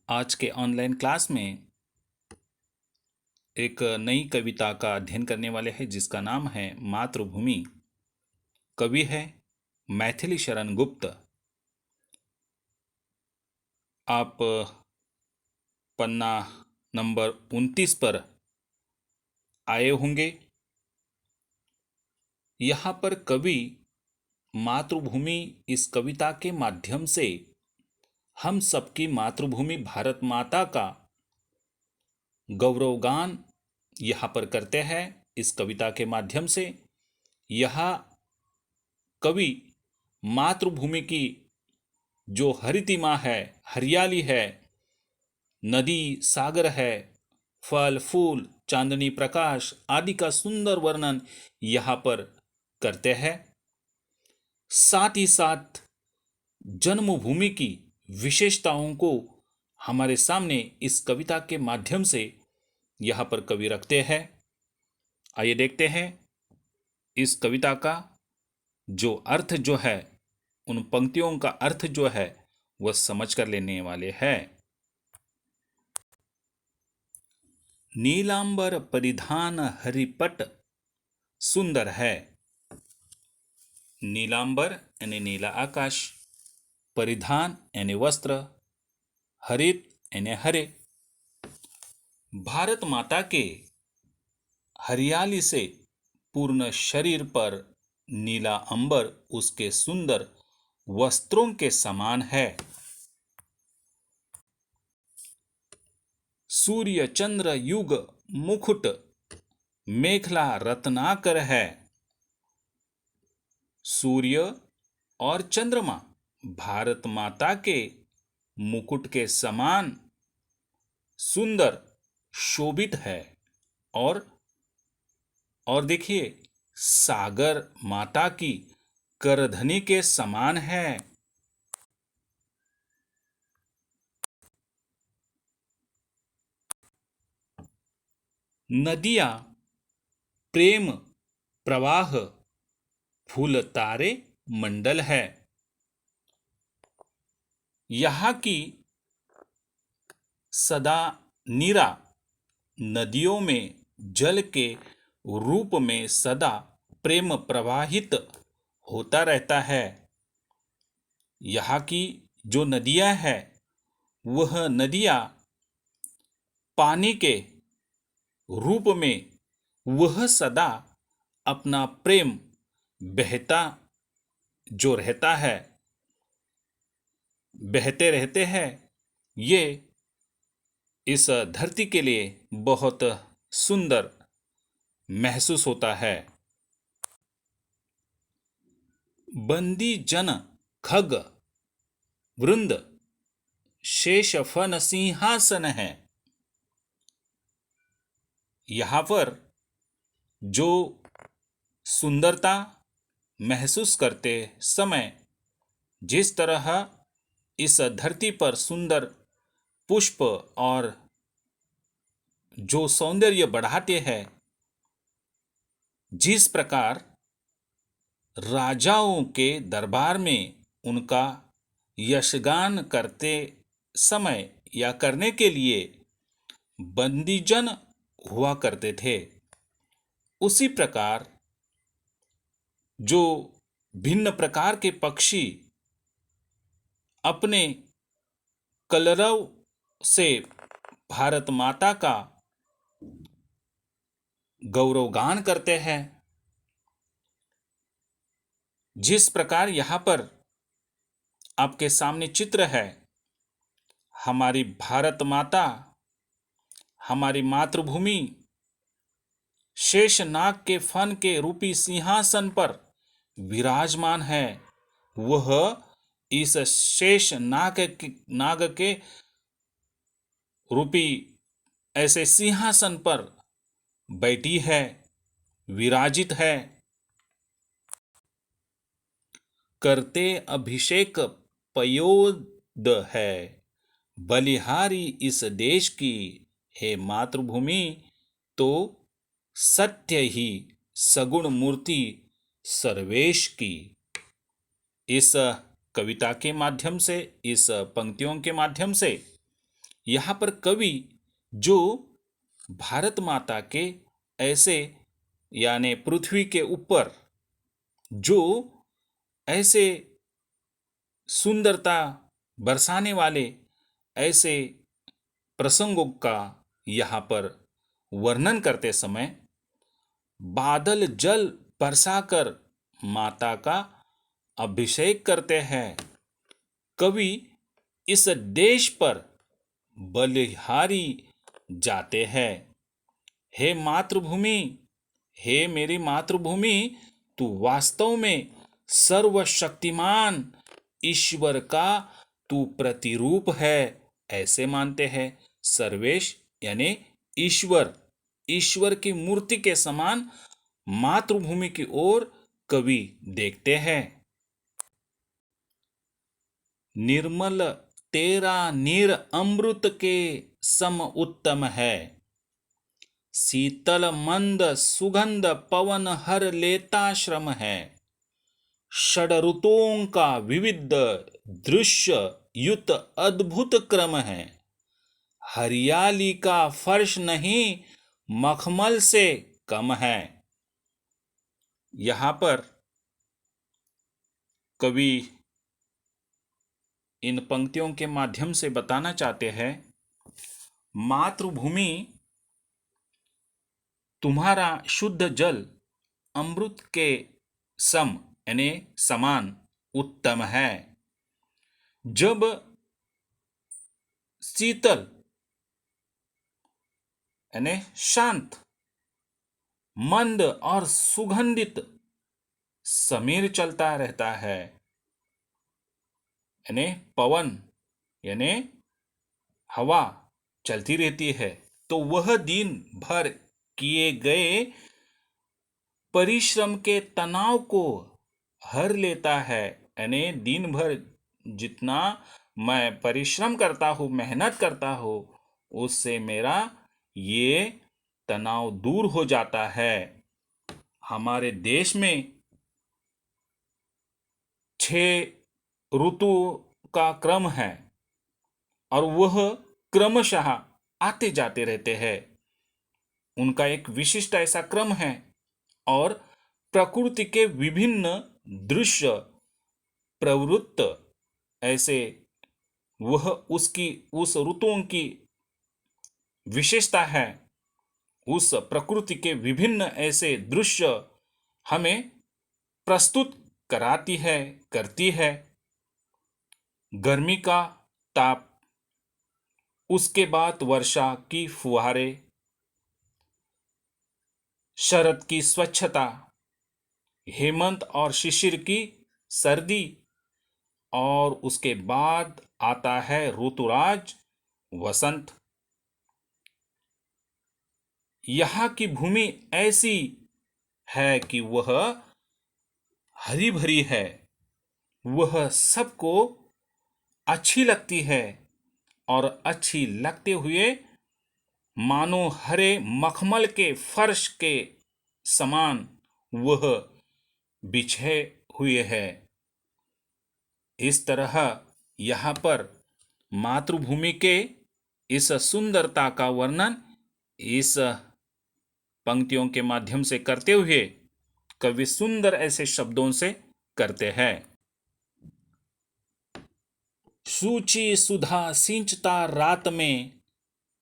आज के online class में एक नई कविता का अध्ययन करने वाले हैं जिसका नाम है मातृभूमि। कवि है मैथिली शरण गुप्त। आप पन्ना नंबर 29 पर आए होंगे। यहाँ पर कवि मातृभूमि इस कविता के माध्यम से हम सबकी मातृभूमि भारत माता का गौरवगान यहाँ पर करते हैं। इस कविता के माध्यम से यह कवि मातृभूमि की जो हरितिमा है, हरियाली है, नदी सागर है, फल फूल चांदनी प्रकाश आदि का सुंदर वर्णन यहाँ पर करते हैं। साथ ही साथ जन्मभूमि की विशेषताओं को हमारे सामने इस कविता के माध्यम से यहाँ पर कवि रखते हैं। आइए देखते हैं इस कविता का जो अर्थ जो है, उन पंक्तियों का अर्थ जो है वह समझ कर लेने वाले हैं। नीलांबर परिधान हरिपट सुंदर है। नीलांबर यानी नीला आकाश, परिधान यानी वस्त्र, हरित यानी हरे। भारत माता के हरियाली से पूर्ण शरीर पर नीला अंबर उसके सुंदर वस्त्रों के समान है। सूर्य चंद्र युग मुकुट मेखला रत्नाकर है। सूर्य और चंद्रमा भारत माता के मुकुट के समान सुंदर शोभित है। और देखिए, सागर माता की करधनी के समान है। नदियां प्रेम प्रवाह फूल तारे मंडल है। यहाँ की सदा नीरा नदियों में जल के रूप में सदा प्रेम प्रवाहित होता रहता है। यहाँ की जो नदियां हैं वह नदियां पानी के रूप में वह सदा अपना प्रेम बहता जो रहता है, बहते रहते हैं। ये इस धरती के लिए बहुत सुंदर महसूस होता है। बंदी जन खग वृंद शेष फन सिंहासन है। यहाँ पर जो सुंदरता महसूस करते समय जिस तरह इस धरती पर सुंदर पुष्प और जो सौंदर्य बढ़ाते हैं, जिस प्रकार राजाओं के दरबार में उनका यशगान करते समय या करने के लिए बंदीजन हुआ करते थे, उसी प्रकार जो भिन्न प्रकार के पक्षी अपने कलरव से भारत माता का गौरवगान करते हैं, जिस प्रकार यहाँ पर आपके सामने चित्र है, हमारी भारत माता, हमारी मातृभूमि शेषनाग के फन के रूपी सिंहासन पर विराजमान है। वह इस शेष नाग के रूपी ऐसे सिंहासन पर बैठी है, विराजित है। करते अभिषेक पयोद है, बलिहारी इस देश की है मातृभूमि तो सत्य ही सगुण मूर्ति सर्वेश की। इस कविता के माध्यम से, इस पंक्तियों के माध्यम से यहाँ पर कवि जो भारत माता के ऐसे यानी पृथ्वी के ऊपर जो ऐसे सुंदरता बरसाने वाले ऐसे प्रसंगों का यहाँ पर वर्णन करते समय बादल जल बरसाकर माता का अभिषेक करते हैं। कवि इस देश पर बलिहारी जाते हैं। हे मातृभूमि, हे मेरी मातृभूमि, तू वास्तव में सर्वशक्तिमान ईश्वर का तू प्रतिरूप है, ऐसे मानते हैं। सर्वेश यानी ईश्वर, ईश्वर की मूर्ति के समान मातृभूमि की ओर कवि देखते हैं। निर्मल तेरा नीर अमृत के सम उत्तम है, शीतल मंद सुगंध पवन हर लेता श्रम है। षड ऋतुओं का विविध दृश्य युत अद्भुत क्रम है, हरियाली का फर्श नहीं मखमल से कम है। यहाँ पर कवि इन पंक्तियों के माध्यम से बताना चाहते हैं, मातृभूमि तुम्हारा शुद्ध जल अमृत के सम यानी समान उत्तम है। जब शीतल यानी शांत, मंद और सुगंधित समीर चलता रहता है, यानी पवन यानी हवा चलती रहती है, तो वह दिन भर किए गए परिश्रम के तनाव को हर लेता है। यानी दिन भर जितना मैं परिश्रम करता हूँ, मेहनत करता हूँ, उससे मेरा ये तनाव दूर हो जाता है। हमारे देश में 6 ऋतु का क्रम है और वह क्रमशः आते जाते रहते हैं। उनका एक विशिष्ट ऐसा क्रम है और प्रकृति के विभिन्न दृश्य प्रवृत्त ऐसे वह उसकी उस ऋतुओं की विशेषता है। उस प्रकृति के विभिन्न ऐसे दृश्य हमें प्रस्तुत कराती है, करती है। गर्मी का ताप, उसके बाद वर्षा की फुहारें, शरद की स्वच्छता, हेमंत और शिशिर की सर्दी, और उसके बाद आता है ऋतुराज वसंत। यहाँ की भूमि ऐसी है कि वह हरी भरी है, वह सबको अच्छी लगती है और अच्छी लगते हुए मानो हरे मखमल के फर्श के समान वह बिछे हुए है। इस तरह यहाँ पर मातृभूमि के इस सुंदरता का वर्णन इस पंक्तियों के माध्यम से करते हुए कवि सुंदर ऐसे शब्दों से करते हैं। सूची सुधा सिंचता रात में,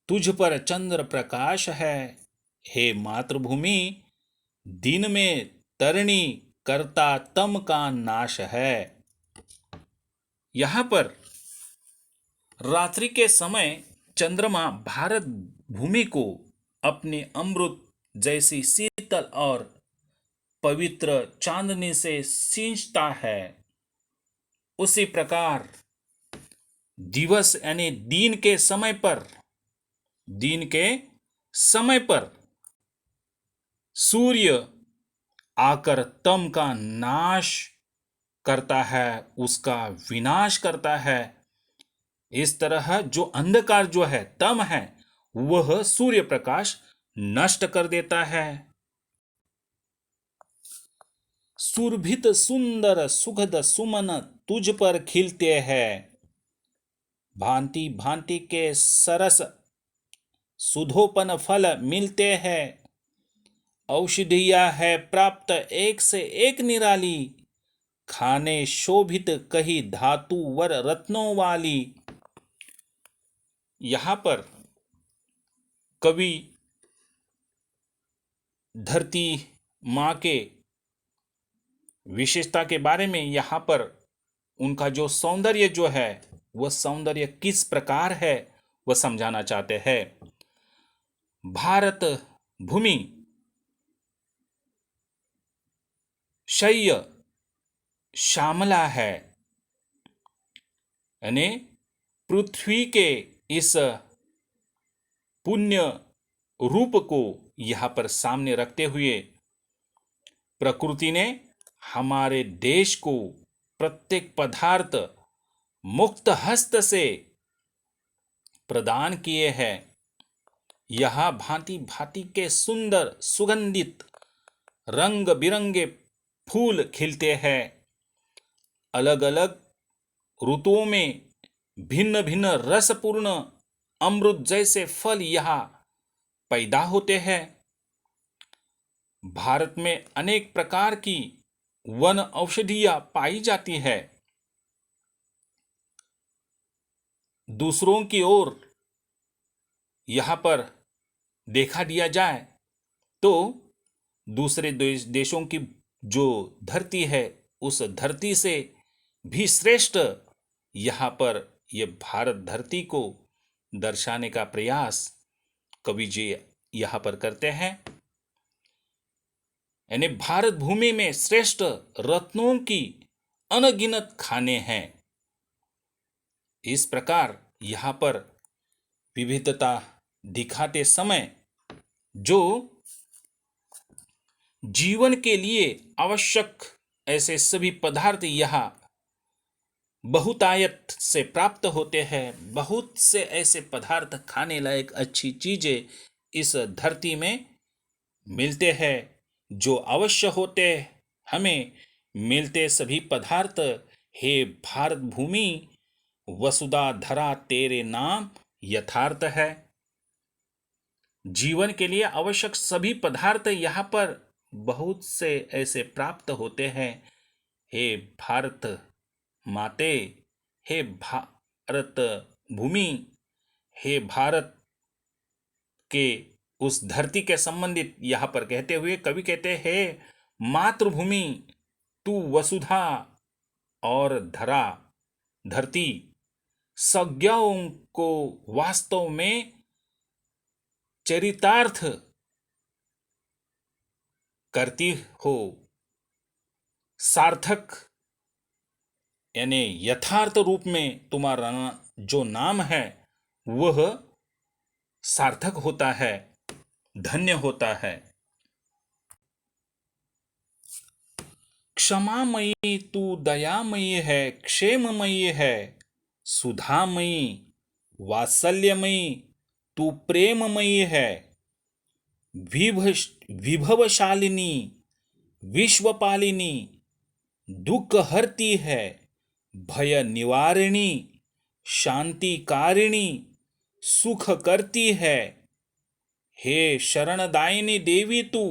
तुझ पर चंद्र प्रकाश है। हे मातृभूमि, दिन में तरणी करता तम का नाश है। यहाँ पर रात्रि के समय चंद्रमा भारत भूमि को अपने अमृत जैसी शीतल और पवित्र चांदनी से सींचता है। उसी प्रकार दिवस यानी दिन के समय पर सूर्य आकर तम का नाश करता है, उसका विनाश करता है। इस तरह जो अंधकार जो है, तम है, वह सूर्य प्रकाश नष्ट कर देता है। सुरभित सुंदर सुखद सुमन तुझ पर खिलते हैं। भांति भांति के सरस सुधोपन फल मिलते हैं। औषधियाँ है प्राप्त एक से एक निराली, खाने शोभित कही धातु वर रत्नों वाली। यहाँ पर कवि धरती माँ के विशेषता के बारे में, यहाँ पर उनका जो सौंदर्य जो है वह सौंदर्य किस प्रकार है वह समझाना चाहते हैं। भारत भूमि शय्य श्यामला है, यानी पृथ्वी के इस पुण्य रूप को यहाँ पर सामने रखते हुए प्रकृति ने हमारे देश को प्रत्येक पदार्थ मुक्त हस्त से प्रदान किए हैं। यहाँ भांति भांति के सुंदर सुगंधित रंग बिरंगे फूल खिलते हैं। अलग अलग ऋतुओं में भिन्न भिन्न रसपूर्ण अमृत जैसे फल यहाँ पैदा होते हैं। भारत में अनेक प्रकार की वन औषधियां पाई जाती है। दूसरों की ओर यहाँ पर देखा दिया जाए तो दूसरे देशों की जो धरती है उस धरती से भी श्रेष्ठ यहाँ पर यह भारत धरती को दर्शाने का प्रयास कवि जी यहाँ पर करते हैं। यानी भारत भूमि में श्रेष्ठ रत्नों की अनगिनत खाने हैं। इस प्रकार यहाँ पर विविधता दिखाते समय जो जीवन के लिए आवश्यक ऐसे सभी पदार्थ यहाँ बहुतायत से प्राप्त होते हैं। बहुत से ऐसे पदार्थ खाने लायक अच्छी चीजें इस धरती में मिलते हैं जो अवश्य होते हमें मिलते सभी पदार्थ हे भारत भूमि वसुधा धरा तेरे नाम यथार्थ है। जीवन के लिए आवश्यक सभी पदार्थ यहाँ पर बहुत से ऐसे प्राप्त होते हैं। हे भारत माते, हे भारत भूमि, हे भारत के उस धरती के संबंधित यहाँ पर कहते हुए कवि कहते हैं मातृभूमि तू वसुधा और धरा धरती संज्ञाओं को वास्तव में चरितार्थ करती हो। सार्थक यानी यथार्थ रूप में तुम्हारा जो नाम है वह सार्थक होता है, धन्य होता है। क्षमामयी तू दयामयी है, क्षेममयी है, सुधामयी वात्सल्यमयी तू प्रेममयी है। विभवशालिनी विश्वपालिनी दुख हरती है, भय निवारिणी शांतिकारिणी सुख करती है। हे शरणदायिनी देवी तू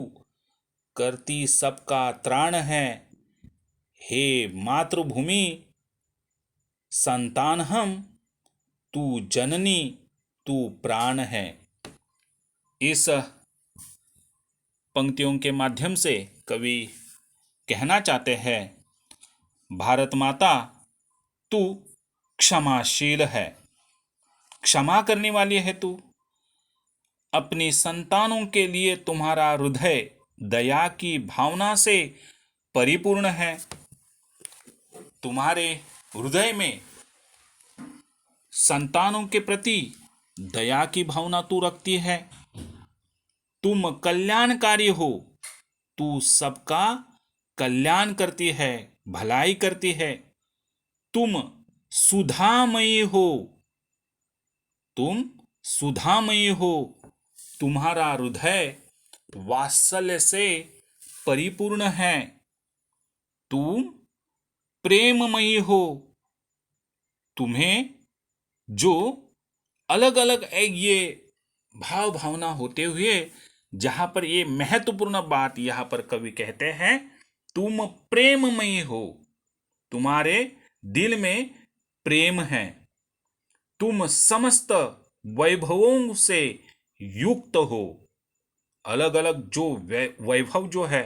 करती सबका त्राण है। हे मातृभूमि संतान हम तू जननी तू प्राण है। इस पंक्तियों के माध्यम से कवि कहना चाहते हैं भारत माता तू क्षमाशील है, क्षमा करने वाली है। तू अपनी संतानों के लिए तुम्हारा हृदय दया की भावना से परिपूर्ण है। तुम्हारे हृदय में संतानों के प्रति दया की भावना तू रखती है। तुम कल्याणकारी हो, तू सबका कल्याण करती है, भलाई करती है। तुम सुधामयी हो, तुम सुधामयी हो, तुम्हारा हृदय वात्सल्य से परिपूर्ण है। तुम प्रेममयी हो, तुम्हें जो अलग अलग ये भाव भावना होते हुए जहां पर ये महत्वपूर्ण बात यहां पर कवि कहते हैं, तुम प्रेममयी हो, तुम्हारे दिल में प्रेम है, तुम समस्त वैभवों से युक्त हो। अलग अलग जो वैभव जो है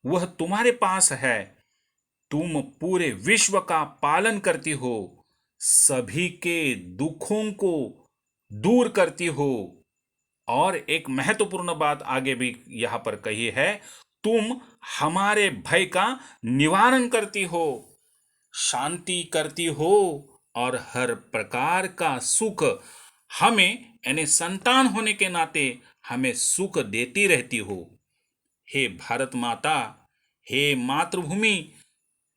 वह तुम्हारे पास है, तुम पूरे विश्व का पालन करती हो, सभी के दुखों को दूर करती हो। और एक महत्वपूर्ण बात आगे भी यहां पर कही है, तुम हमारे भय का निवारण करती हो, शांति करती हो और हर प्रकार का सुख हमें यानी संतान होने के नाते हमें सुख देती रहती हो। हे भारत माता, हे मातृभूमि,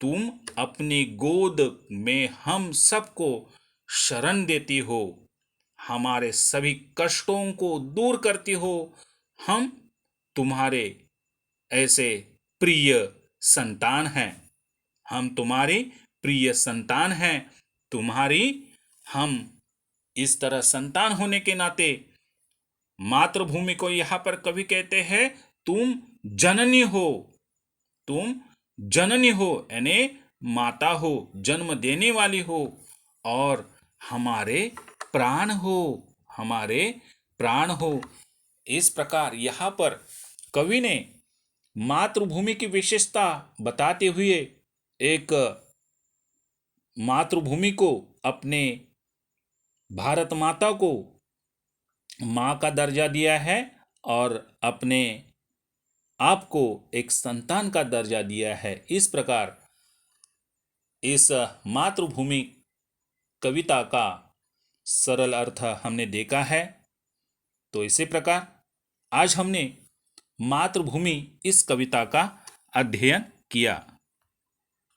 तुम अपनी गोद में हम सबको शरण देती हो, हमारे सभी कष्टों को दूर करती हो। हम तुम्हारे ऐसे प्रिय संतान हैं, हम तुम्हारी प्रिय संतान हैं। तुम्हारी हम इस तरह संतान होने के नाते मातृभूमि को यहां पर कवि कहते हैं, तुम जननी हो, तुम जननी हो यानी माता हो, जन्म देने वाली हो, और हमारे प्राण हो, हमारे प्राण हो। इस प्रकार यहां पर कवि ने मातृभूमि की विशेषता बताते हुए एक मातृभूमि को, अपने भारत माता को माँ का दर्जा दिया है और अपने आप को एक संतान का दर्जा दिया है। इस प्रकार इस मातृभूमि कविता का सरल अर्थ हमने देखा है। तो इसी प्रकार आज हमने मातृभूमि इस कविता का अध्ययन किया।